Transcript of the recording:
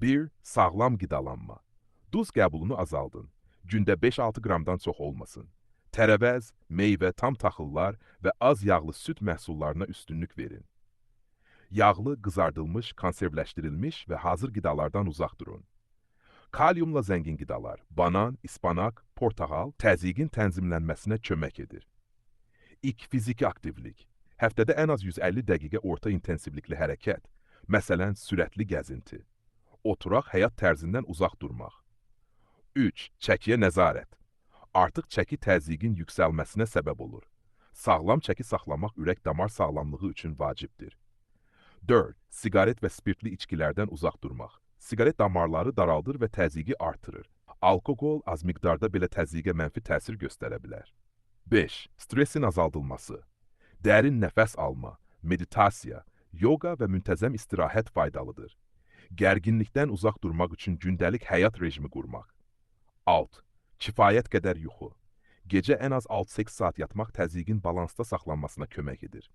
1. Sağlam qidalanma. Duz qəbulunu azaldın. Gündə 5-6 qramdan çox olmasın. Tərəvəz, meyvə, tam taxıllar və az yağlı süd məhsullarına üstünlük verin. Yağlı, qızardılmış, konservləşdirilmiş və hazır qidalardan uzaq durun. Kaliumla zəngin qidalar, banan, ispanak, portağal təzyiqin tənzimlənməsinə kömək edir. 2. Fiziki aktivlik. Həftədə ən az 150 dəqiqə orta intensivlikli hərəkət, məsələn, sürətli gəzinti. Oturaq həyat tərzindən uzaq durmaq. 3. Çəkiyə nəzarət. Artıq çəki təzyiqin yüksəlməsinə səbəb olur. Sağlam çəki saxlamaq ürək-damar sağlamlığı üçün vacibdir. 4. Siqaret və spirtli içkilərdən uzaq durmaq. Siqaret damarları daraldır və təzyiqi artırır. Alkoqol az miqdarda belə təzyiqə mənfi təsir göstərə bilər. 5. Stressin azaldılması. Dərin nəfəs alma, meditasiya, yoga və müntəzəm istirahət faydalıdır. Gərginlikdən uzaq durmaq üçün gündəlik həyat rejimi qurmaq. 6. Kifayət qədər yuxu. Gecə ən az 6-8 saat yatmaq təzyiqin balansda saxlanmasına kömək edir.